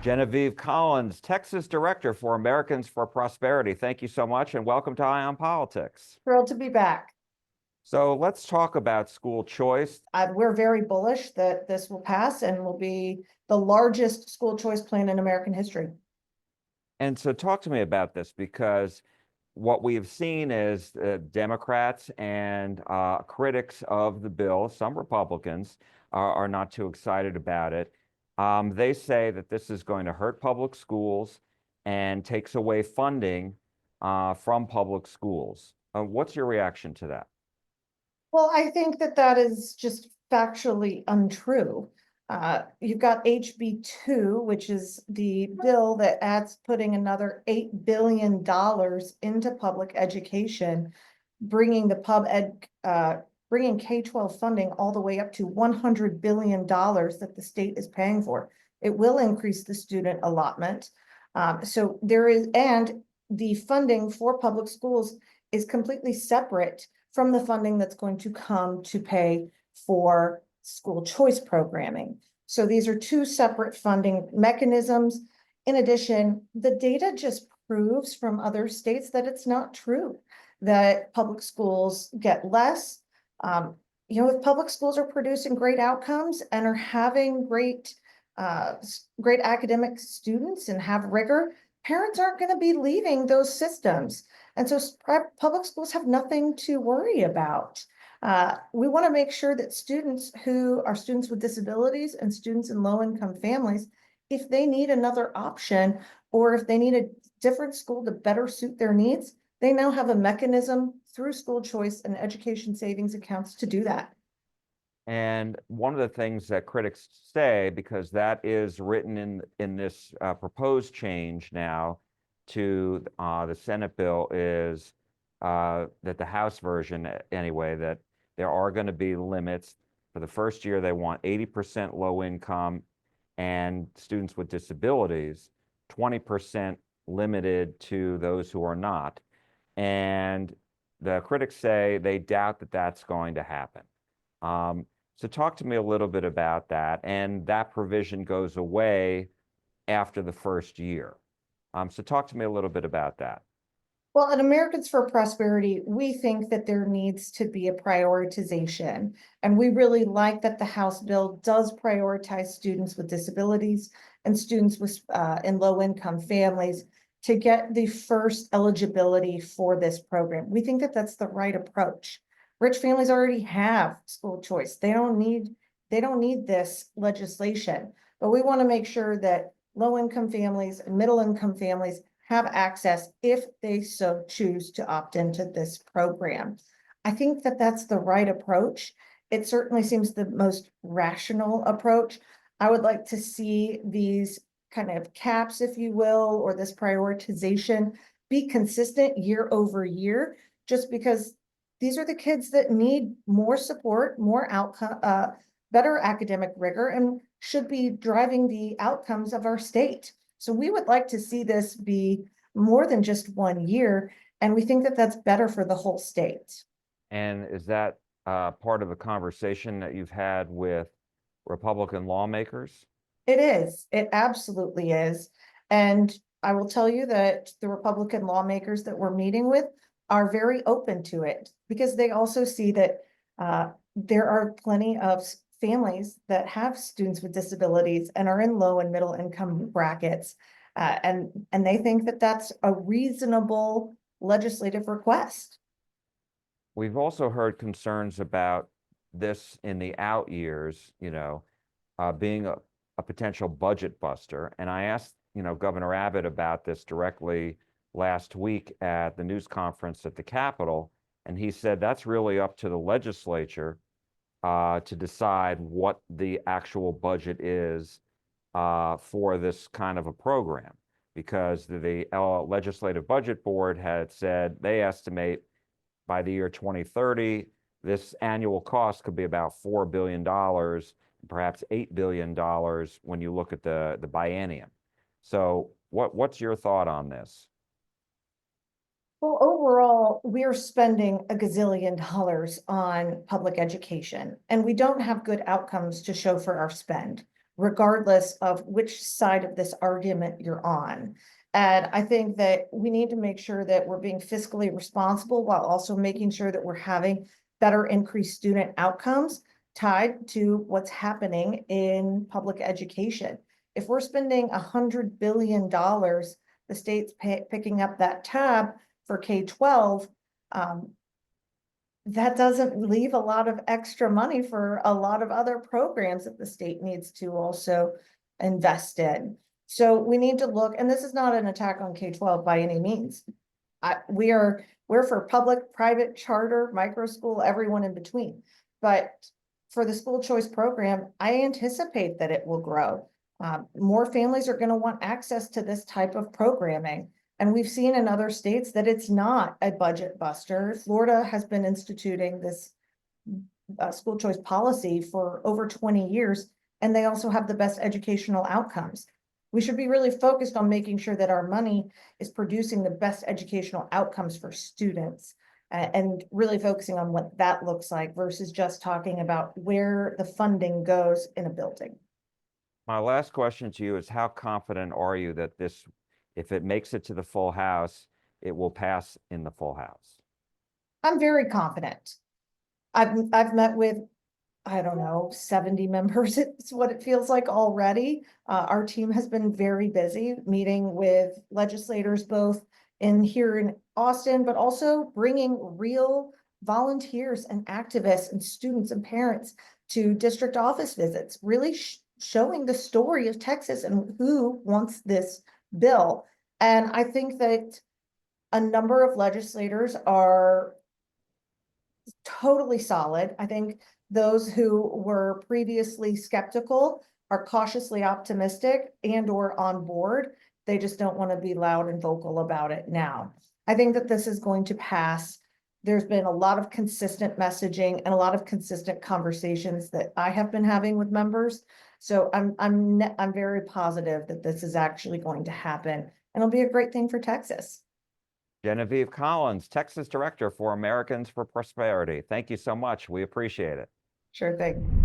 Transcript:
Genevieve Collins, Texas Director for Americans for Prosperity. Thank you so much and welcome to Eye on Politics. Thrilled to be back. So let's talk about school choice. We're very bullish that this will pass and will be the largest school choice plan in American history. And so talk to me about this because what we have seen is Democrats and critics of the bill, some Republicans, are not too excited about it. They say that this is going to hurt public schools and takes away funding from public schools. What's your reaction to that? Well, I think that that is just factually untrue. You've got HB2, which is the bill that adds putting another $8 billion into public education, bringing bringing K-12 funding all the way up to $100 billion that the state is paying for. It will increase the student allotment. So there is, and the funding for public schools is completely separate from the funding that's going to come to pay for school choice programming. So these are two separate funding mechanisms. In addition, the data just proves from other states that it's not true that public schools get less. If public schools are producing great outcomes and are having great academic students and have rigor, parents aren't going to be leaving those systems. And so public schools have nothing to worry about. We want to make sure that students who are students with disabilities and students in low-income families, if they need another option or if they need a different school to better suit their needs, they now have a mechanism through school choice and education savings accounts to do that. And one of the things that critics say, because that is written in this proposed change now to the Senate bill, is that the House version, anyway, that there are going to be limits. For the first year, they want 80% low income and students with disabilities, 20% limited to those who are not. And the critics say they doubt that that's going to happen. So talk to me a little bit about that. And that provision goes away after the first year. So talk to me a little bit about that. Well, at Americans for Prosperity, we think that there needs to be a prioritization. And we really like that the House bill does prioritize students with disabilities and students with in low-income families to get the first eligibility for this program. We think that that's the right approach. Rich families already have school choice. They don't need this legislation, but we want to make sure that low-income families and middle-income families have access if they so choose to opt into this program. I think that that's the right approach. It certainly seems the most rational approach. I would like to see these kind of caps, if you will, or this prioritization be consistent year over year, just because these are the kids that need more support, more outcome, better academic rigor, and should be driving the outcomes of our state. So we would like to see this be more than just 1 year, and we think that that's better for the whole state. And is that part of the conversation that you've had with Republican lawmakers? It is. It absolutely is. And I will tell you that the Republican lawmakers that we're meeting with are very open to it because they also see that there are plenty of families that have students with disabilities and are in low and middle income brackets. And they think that that's a reasonable legislative request. We've also heard concerns about this in the out years, being a potential budget buster. And I asked, Governor Abbott about this directly last week at the news conference at the Capitol. And he said that's really up to the legislature to decide what the actual budget is for this kind of a program. Because the Legislative Budget Board had said they estimate by the year 2030, this annual cost could be about $4 billion, perhaps $8 billion when you look at the biennium. So what's your thought on this? Well, overall, we're spending a gazillion dollars on public education, and we don't have good outcomes to show for our spend. regardless of which side of this argument you're on. And I think that we need to make sure that we're being fiscally responsible while also making sure that we're having better increased student outcomes tied to what's happening in public education. If we're spending $100 billion, the state's picking up that tab for K-12, that doesn't leave a lot of extra money for a lot of other programs that the state needs to also invest in. So we need to look, and this is not an attack on K-12 by any means. We're for public, private, charter, micro school, everyone in between. But for the school choice program, I anticipate that it will grow. More families are going to want access to this type of programming. And we've seen in other states that it's not a budget buster. Florida has been instituting this school choice policy for over 20 years, and they also have the best educational outcomes. We should be really focused on making sure that our money is producing the best educational outcomes for students, and really focusing on what that looks like versus just talking about where the funding goes in a building. My last question to you is, how confident are you that this, if it makes it to the full house, it will pass in the full house? I'm very confident. I've met with, I don't know, 70 members. It's what it feels like already. Our team has been very busy meeting with legislators, both here in Austin, but also bringing real volunteers and activists and students and parents to district office visits, really showing the story of Texas and who wants this bill. And I think that a number of legislators are totally solid. I think those who were previously skeptical are cautiously optimistic and or on board. They just don't want to be loud and vocal about it now. I think that this is going to pass. There's been a lot of consistent messaging and a lot of consistent conversations that I have been having with members. So I'm very positive that this is actually going to happen, and it'll be a great thing for Texas. Genevieve Collins, Texas Director for Americans for Prosperity. Thank you so much. We appreciate it. Sure thing.